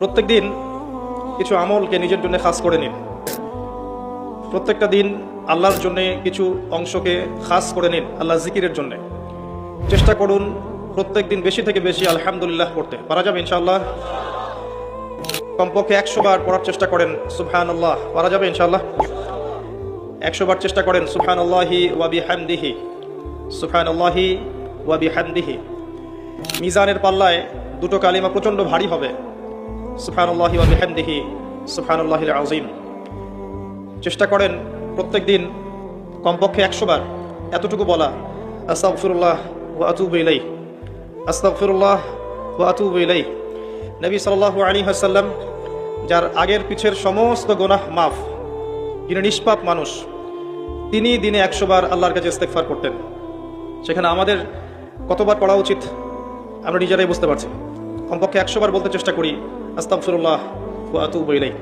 প্রত্যেক দিন কিছু আমলকে নিজের জন্য খাস করে নিন। প্রত্যেকটা দিন আল্লাহর জন্য কিছু অংশকে খাস করে নিন, আল্লাহ জিকিরের জন্য। চেষ্টা করুন প্রত্যেক দিন বেশি থেকে বেশি আলহামদুলিল্লাহ পড়তে। পারা যাবে ইনশাআল্লাহ? কমপক্ষে 100 বার পড়ার চেষ্টা করেন সুবহানাল্লাহ। পারা যাবে ইনশাআল্লাহ? 100 বার চেষ্টা করেন সুবহানাল্লাহি ওয়া বিহামদিহি, সুবহানাল্লাহি ওয়া বিহামদিহি। মিজানের পাল্লায় দুটো কালিমা প্রচণ্ড ভারী হবে, সুবহানাল্লাহি ওয়া বিহামদিহি, সুবহানাল্লাহিল আযীম। চেষ্টা করেন প্রত্যেক দিন কমপক্ষে 100 বার এতটুকু বলা, আস্তাগফিরুল্লাহ ওয়া আতুবু ইলাইহি, আস্তাগফিরুল্লাহ ওয়া আতুবু ইলাইহি। নবী সাল্লাল্লাহু আলাইহি ওয়াসাল্লাম, যার আগের পিছের সমস্ত গুনাহ মাফ, যিনি নিষ্পাপ মানুষ, তিনি দিনে 100 বার আল্লাহর কাছে ইস্তেগফার করতেন। সেখানে আমাদের কতবার পড়া উচিত আমরা নিজেরাই বুঝতে পারছি। কমপক্ষে 100 বার বলতে চেষ্টা করি আস্তাগফিরুল্লাহ ওয়া আতুবু ইলাইহি।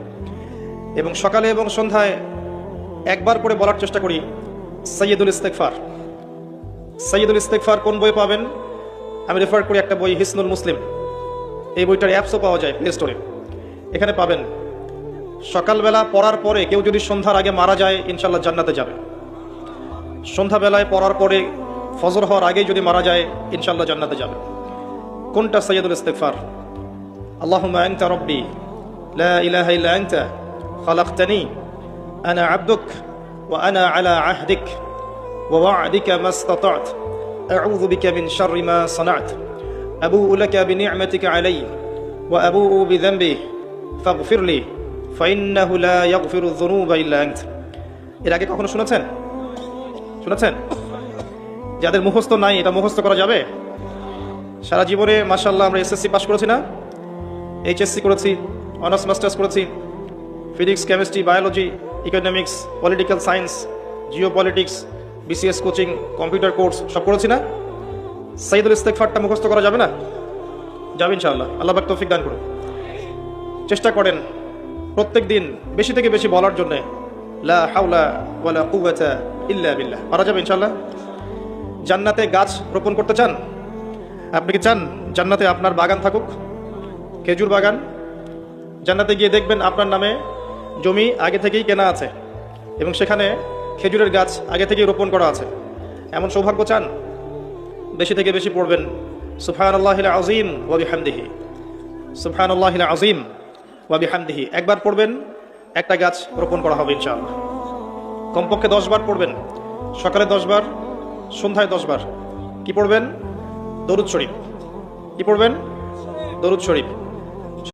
এবং সকালে এবং সন্ধ্যায় একবার করে বলার চেষ্টা করি সাইয়্যিদুল ইস্তেগফার। সাইয়্যিদুল ইস্তেগফার কোন বই পাবেন? আমি রেফার করি একটা বই, হিসনুল মুসলিম। এই বইটার অ্যাপসও পাওয়া যায় প্লে স্টোরে, এখানে পাবেন। সকালবেলা পড়ার পরে কেউ যদি সন্ধ্যার আগে মারা যায়, ইনশাআল্লাহ জান্নাতে যাবে। সন্ধ্যাবেলায় পড়ার পরে ফজর হওয়ার আগেই যদি মারা যায়, ইনশাআল্লাহ জান্নাতে যাবে। কোনটা সাইয়্যিদুল ইস্তেগফার? আল্লাহুম্মা আনতা রাব্বি লা ইলাহা ইল্লা আনতা খালাকতানি আনা আবদুক ওয়া আনা আলা আহদিক ওয়া ওয়া'দিকা মাসতাতা'ত আউযু বিকা মিন শাররি মা সানা'ত আবু'ু লাকা বিনি'মাতিকা আলাইয়া ওয়া আবু'ু বিযানবি ফাগফিরলি ফাইন্নাহু লা ইয়াগফিরু যুনুবা ইল্লা আনত। এর আগে কখনো শুনেছেন? যাদের মুখস্থ নাই, এটা মুখস্থ করা যাবে? সারা জীবনে মাশাআল্লাহ আমরা এসএসসি পাস করেছি না, এইচএসসি করেছি, অনার্স মাস্টার্স করেছি, physics, chemistry, biology, economics, political science, Jio politics, BCS coaching, computer course সব করেছি না? সাইয়্যিদুল ইস্তেগফারটা মুখস্থ করা যাবে না? যাবে ইনশাআল্লাহ। আল্লাহ পাক তৌফিক দান করুন। চেষ্টা করেন প্রত্যেক দিন বেশি থেকে বেশি বলার জন্য লা হাওলা ওয়ালা কুওয়াতা ইল্লা বিল্লাহ। পারা যাবে ইনশাআল্লাহ? জান্নাতে গাছ রোপণ করতে চান? আপনি কি চান জান্নাতে আপনার বাগান থাকুক, খেজুর বাগান? জান্নাতে গিয়ে দেখবেন আপনার নামে জমি আগে থেকেই কেনা আছে এবং সেখানে খেজুরের গাছ আগে থেকেই রোপণ করা আছে। এমন সৌভাগ্য চান? বেশি থেকে বেশি পড়বেন সুবহানাল্লাহিল আযীম ওয়া বিহামদিহি, সুবহানাল্লাহিল আযীম ওয়া বিহামদিহি। একবার পড়বেন, একটা গাছ রোপণ করা হবে ইনশাআল্লাহ। কমপক্ষে 10 বার পড়বেন, সকালে 10 বার, সন্ধ্যায় 10 বার। কি পড়বেন? দরুদ শরীফ। কি পড়বেন? দরুদ শরীফ।